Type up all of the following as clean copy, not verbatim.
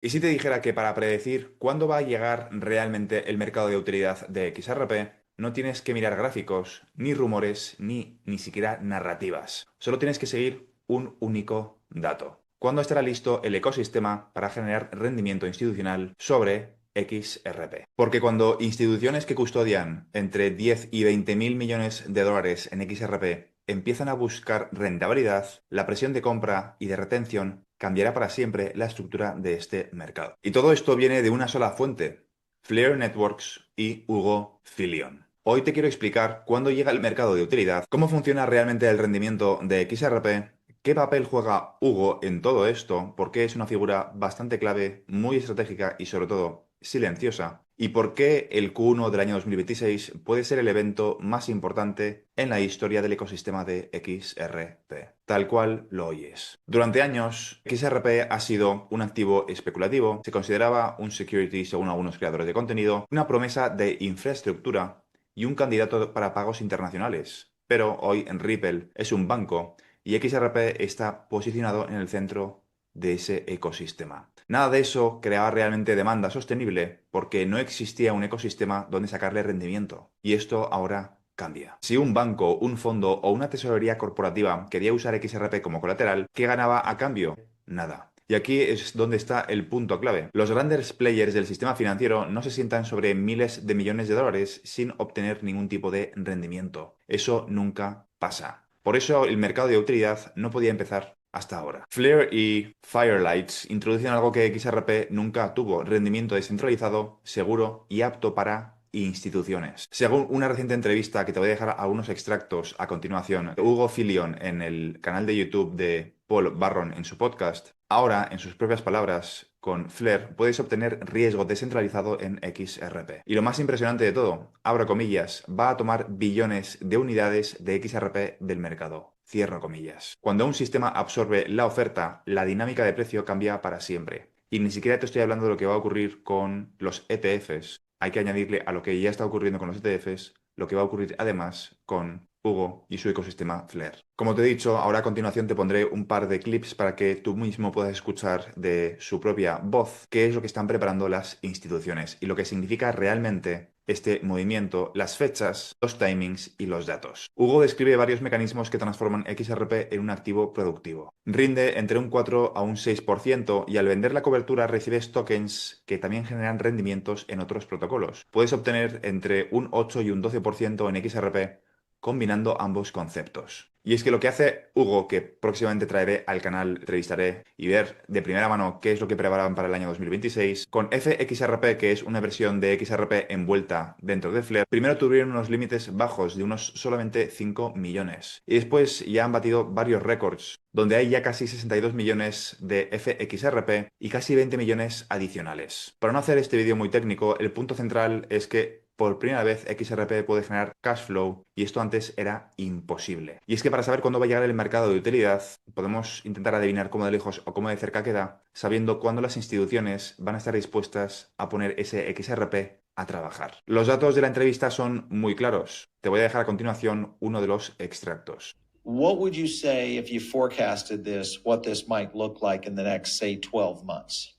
¿Y si te dijera que para predecir cuándo va a llegar realmente el mercado de utilidad de XRP, no tienes que mirar gráficos, ni rumores, ni siquiera narrativas? Solo tienes que seguir un único dato. ¿Cuándo estará listo el ecosistema para generar rendimiento institucional sobre XRP? Porque cuando instituciones que custodian entre 10 y 20 mil millones de dólares en XRP empiezan a buscar rentabilidad, la presión de compra y de retención cambiará para siempre la estructura de este mercado. Y todo esto viene de una sola fuente, Flare Networks y Hugo Filion. Hoy te quiero explicar cuándo llega el mercado de utilidad, cómo funciona realmente el rendimiento de XRP, qué papel juega Hugo en todo esto, porque es una figura bastante clave, muy estratégica y sobre todo silenciosa, y por qué el Q1 del año 2026 puede ser el evento más importante en la historia del ecosistema de XRP, tal cual lo oyes. Durante años, XRP ha sido un activo especulativo, se consideraba un security según algunos creadores de contenido, una promesa de infraestructura y un candidato para pagos internacionales. Pero hoy en Ripple es un banco y XRP está posicionado en el centro de ese ecosistema. Nada de eso creaba realmente demanda sostenible porque no existía un ecosistema donde sacarle rendimiento. Y esto ahora cambia. Si un banco, un fondo o una tesorería corporativa quería usar XRP como colateral, ¿qué ganaba a cambio? Nada. Y aquí es donde está el punto clave. Los grandes players del sistema financiero no se sientan sobre miles de millones de dólares sin obtener ningún tipo de rendimiento. Eso nunca pasa. Por eso el mercado de utilidad no podía empezar hasta ahora. Flare y Firelights introducen algo que XRP nunca tuvo: rendimiento descentralizado, seguro y apto para instituciones. Según una reciente entrevista que te voy a dejar algunos extractos a continuación, Hugo Filion en el canal de YouTube de Paul Barron en su podcast, ahora, en sus propias palabras, con Flare puedes obtener riesgo descentralizado en XRP. Y lo más impresionante de todo, abro comillas, va a tomar billones de unidades de XRP del mercado. Cierro comillas. Cuando un sistema absorbe la oferta, la dinámica de precio cambia para siempre. Y ni siquiera te estoy hablando de lo que va a ocurrir con los ETFs. Hay que añadirle a lo que ya está ocurriendo con los ETFs, lo que va a ocurrir además con Hugo y su ecosistema Flare. Como te he dicho, ahora a continuación te pondré un par de clips para que tú mismo puedas escuchar de su propia voz qué es lo que están preparando las instituciones y lo que significa realmente este movimiento, las fechas, los timings y los datos. Hugo describe varios mecanismos que transforman XRP en un activo productivo. Rinde entre un 4 a un 6% y al vender la cobertura recibes tokens que también generan rendimientos en otros protocolos. Puedes obtener entre un 8 y un 12% en XRP combinando ambos conceptos. Y es que lo que hace Hugo, que próximamente traeré al canal, entrevistaré y ver de primera mano qué es lo que preparaban para el año 2026, con FXRP, que es una versión de XRP envuelta dentro de Flare, primero tuvieron unos límites bajos de unos solamente 5 millones. Y después ya han batido varios récords, donde hay ya casi 62 millones de FXRP y casi 20 millones adicionales. Para no hacer este vídeo muy técnico, el punto central es que por primera vez XRP puede generar cash flow y esto antes era imposible. Y es que para saber cuándo va a llegar el mercado de utilidad, podemos intentar adivinar cómo de lejos o cómo de cerca queda, sabiendo cuándo las instituciones van a estar dispuestas a poner ese XRP a trabajar. Los datos de la entrevista son muy claros. Te voy a dejar a continuación uno de los extractos. What would you say if you forecasted this, what this might look like in the next, say, 12 months?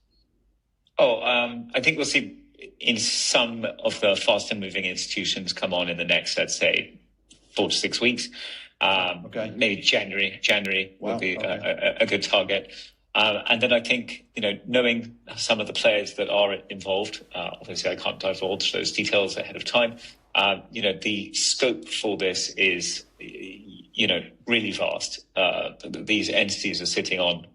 I think we'll see in some of the faster moving institutions come on in the next, let's say, 4 to 6 weeks. Okay. Maybe January Wow, will be okay. a good target. And then I think, knowing some of the players that are involved, obviously I can't divulge those details ahead of time. The scope for this is, really vast. These entities are sitting on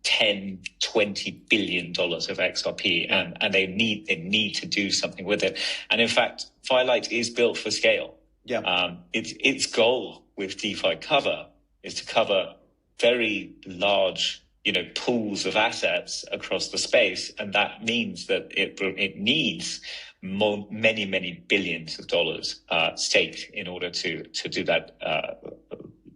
10, 20 billion dollars of XRP, and they need to do something with it. And in fact, Firelight is built for scale. Yeah. Its goal with DeFi Cover is to cover very large, pools of assets across the space, and that means that it needs many billions of dollars staked in order to do that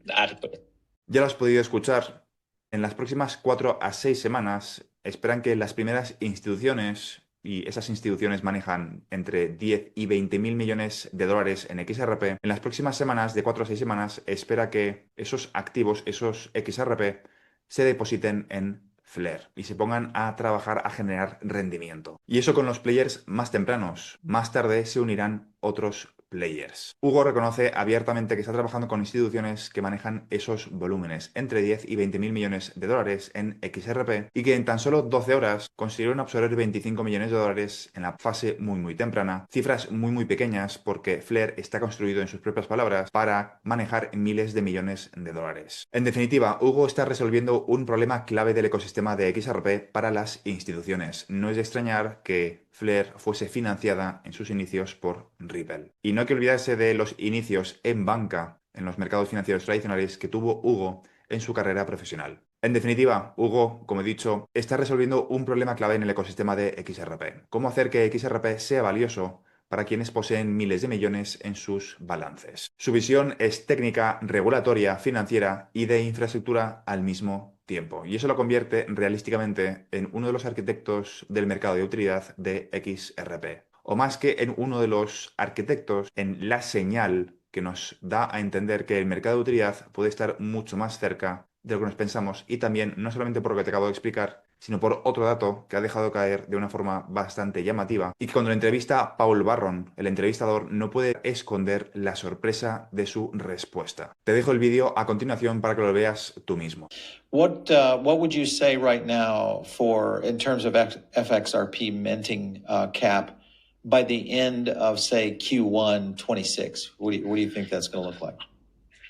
adequately. Ya lo has podido escuchar. En las próximas 4 a 6 semanas esperan que las primeras instituciones, y esas instituciones manejan entre 10 y 20 mil millones de dólares en XRP, en las próximas semanas, de 4 a 6 semanas, espera que esos activos, esos XRP, se depositen en Flare y se pongan a trabajar a generar rendimiento. Y eso con los players más tempranos. Más tarde se unirán otros players. Hugo reconoce abiertamente que está trabajando con instituciones que manejan esos volúmenes, entre 10 y 20 mil millones de dólares en XRP, y que en tan solo 12 horas consiguieron absorber 25 millones de dólares en la fase muy temprana. Cifras muy pequeñas porque Flare está construido, en sus propias palabras, para manejar miles de millones de dólares. En definitiva, Hugo está resolviendo un problema clave del ecosistema de XRP para las instituciones. No es de extrañar que Flare fuese financiada en sus inicios por Ripple. Y no hay que olvidarse de los inicios en banca, en los mercados financieros tradicionales, que tuvo Hugo en su carrera profesional. En definitiva, Hugo, como he dicho, está resolviendo un problema clave en el ecosistema de XRP. ¿Cómo hacer que XRP sea valioso para quienes poseen miles de millones en sus balances? Su visión es técnica, regulatoria, financiera y de infraestructura al mismo tiempo. Y eso lo convierte realísticamente en uno de los arquitectos del mercado de utilidad de XRP. O más que en uno de los arquitectos, en la señal que nos da a entender que el mercado de utilidad puede estar mucho más cerca de lo que nos pensamos, y también no solamente por lo que te acabo de explicar, sino por otro dato que ha dejado caer de una forma bastante llamativa y que cuando lo entrevista Paul Barron, el entrevistador, no puede esconder la sorpresa de su respuesta. Te dejo el vídeo a continuación para que lo veas tú mismo. What would you say right now for in terms of FXRP minting cap by the end of say Q1 26? What do you think that's going to look like?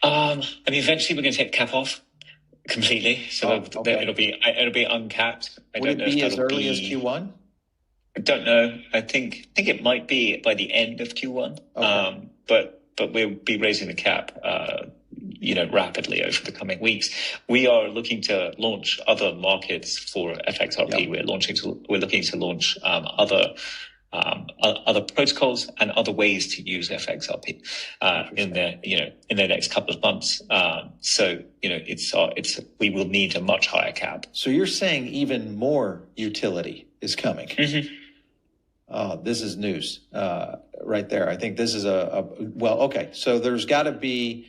I mean, eventually we're going to take the cap off completely, so okay. it'll be uncapped. Would it be as early as Q1? I don't know. I think it might be by the end of Q1. Okay. But we'll be raising the cap, rapidly over the coming weeks. We are looking to launch other markets for FXRP. Yep. We're looking to launch other protocols and other ways to use FXRP in the next couple of months. We will need a much higher cap. So you're saying even more utility is coming. Mm-hmm. This is news right there. I think this is okay. So there's got to be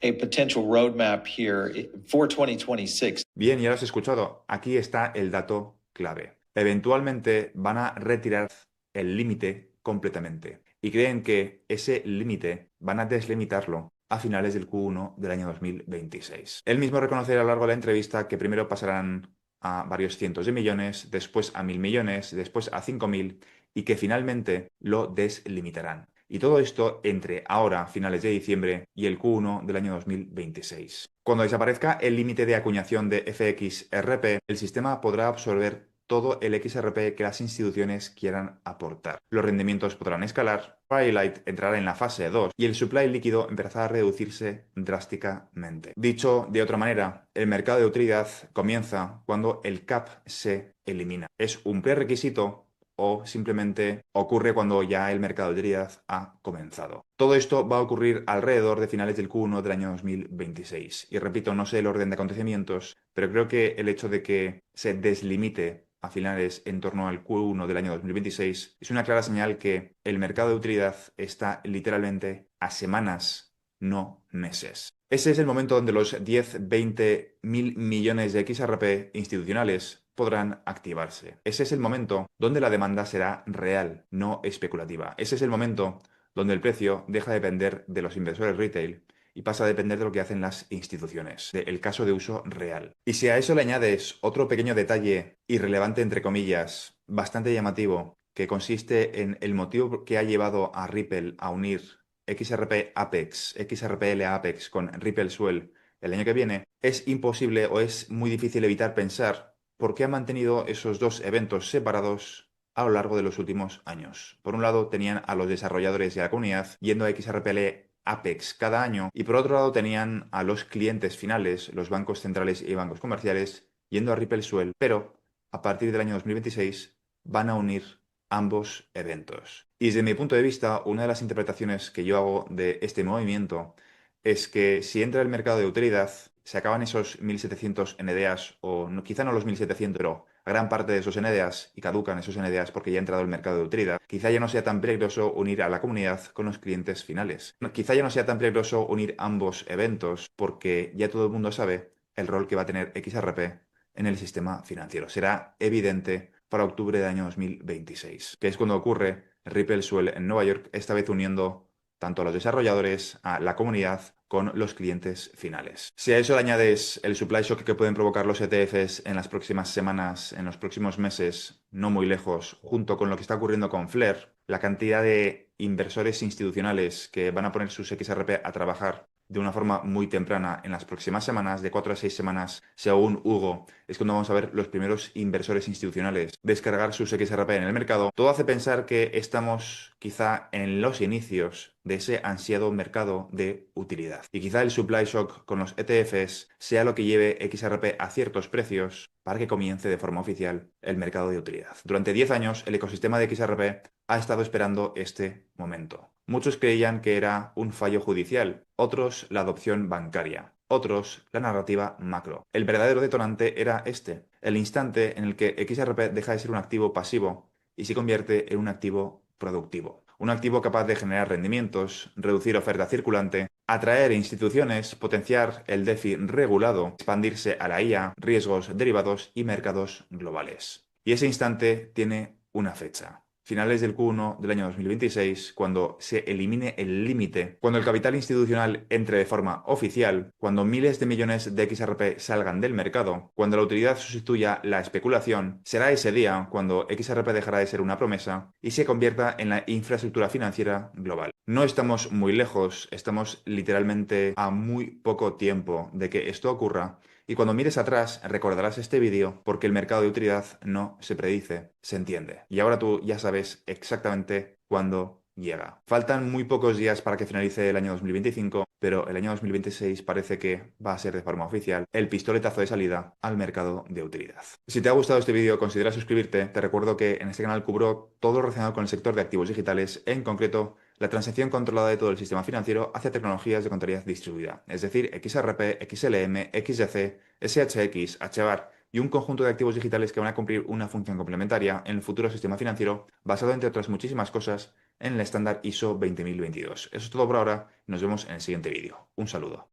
a potential roadmap here for 2026. Bien, ya lo has escuchado. Aquí está el dato clave. Eventualmente van a retirar el límite completamente y creen que ese límite van a deslimitarlo a finales del Q1 del año 2026. Él mismo reconoce a lo largo de la entrevista que primero pasarán a varios cientos de millones, después a 1.000 millones, después a 5.000 y que finalmente lo deslimitarán. Y todo esto entre ahora, finales de diciembre, y el Q1 del año 2026. Cuando desaparezca el límite de acuñación de FXRP, el sistema podrá absorber todo el XRP que las instituciones quieran aportar. Los rendimientos podrán escalar, Firelight entrará en la fase 2 y el supply líquido empezará a reducirse drásticamente. Dicho de otra manera, el mercado de utilidad comienza cuando el cap se elimina. Es un prerequisito o simplemente ocurre cuando ya el mercado de utilidad ha comenzado. Todo esto va a ocurrir alrededor de finales del Q1 del año 2026. Y repito, no sé el orden de acontecimientos, pero creo que el hecho de que se deslimite a finales en torno al Q1 del año 2026 es una clara señal que el mercado de utilidad está literalmente a semanas, no meses. Ese es el momento donde los 10-20 mil millones de XRP institucionales podrán activarse. Ese es el momento donde la demanda será real, no especulativa. Ese es el momento donde el precio deja de depender de los inversores retail y pasa a depender de lo que hacen las instituciones, del caso de uso real. Y si a eso le añades otro pequeño detalle irrelevante, entre comillas, bastante llamativo, que consiste en el motivo que ha llevado a Ripple a unir XRP Apex, XRPL Apex con Ripple Swell el año que viene, es imposible o es muy difícil evitar pensar por qué han mantenido esos dos eventos separados a lo largo de los últimos años. Por un lado tenían a los desarrolladores y a la comunidad yendo a XRPL Apex cada año y por otro lado tenían a los clientes finales, los bancos centrales y bancos comerciales, yendo a Ripple Swell, pero a partir del año 2026 van a unir ambos eventos. Y desde mi punto de vista, una de las interpretaciones que yo hago de este movimiento es que si entra el mercado de utilidad, se acaban esos 1.700 NDAs, o no, quizá no los 1.700, pero gran parte de esos NDAs, y caducan esos NDAs porque ya ha entrado el mercado de utilidad, quizá ya no sea tan peligroso unir a la comunidad con los clientes finales. Quizá ya no sea tan peligroso unir ambos eventos porque ya todo el mundo sabe el rol que va a tener XRP en el sistema financiero. Será evidente para octubre del año 2026, que es cuando ocurre Ripple Swell en Nueva York, esta vez uniendo tanto a los desarrolladores, a la comunidad, con los clientes finales. Si a eso le añades el supply shock que pueden provocar los ETFs en las próximas semanas, en los próximos meses, no muy lejos, junto con lo que está ocurriendo con Flare, la cantidad de inversores institucionales que van a poner sus XRP a trabajar de una forma muy temprana en las próximas semanas, de 4 a 6 semanas, según Hugo, es cuando vamos a ver los primeros inversores institucionales descargar sus XRP en el mercado. Todo hace pensar que estamos quizá en los inicios de ese ansiado mercado de utilidad. Y quizá el supply shock con los ETFs sea lo que lleve XRP a ciertos precios para que comience de forma oficial el mercado de utilidad. Durante 10 años, el ecosistema de XRP ha estado esperando este momento. Muchos creían que era un fallo judicial, otros la adopción bancaria, otros la narrativa macro. El verdadero detonante era este, el instante en el que XRP deja de ser un activo pasivo y se convierte en un activo productivo. Un activo capaz de generar rendimientos, reducir oferta circulante, atraer instituciones, potenciar el DeFi regulado, expandirse a la IA, riesgos derivados y mercados globales. Y ese instante tiene una fecha. Finales del Q1 del año 2026, cuando se elimine el límite, cuando el capital institucional entre de forma oficial, cuando miles de millones de XRP salgan del mercado, cuando la utilidad sustituya la especulación, será ese día cuando XRP dejará de ser una promesa y se convierta en la infraestructura financiera global. No estamos muy lejos, estamos literalmente a muy poco tiempo de que esto ocurra. Y cuando mires atrás, recordarás este vídeo porque el mercado de utilidad no se predice, se entiende. Y ahora tú ya sabes exactamente cuándo llega. Faltan muy pocos días para que finalice el año 2025, pero el año 2026 parece que va a ser de forma oficial el pistoletazo de salida al mercado de utilidad. Si te ha gustado este vídeo, considera suscribirte. Te recuerdo que en este canal cubro todo lo relacionado con el sector de activos digitales, en concreto la transacción controlada de todo el sistema financiero hacia tecnologías de contabilidad distribuida, es decir, XRP, XLM, XDC, SHX, HBAR y un conjunto de activos digitales que van a cumplir una función complementaria en el futuro sistema financiero basado, entre otras muchísimas cosas, en el estándar ISO 20022. Eso es todo por ahora. Nos vemos en el siguiente vídeo. Un saludo.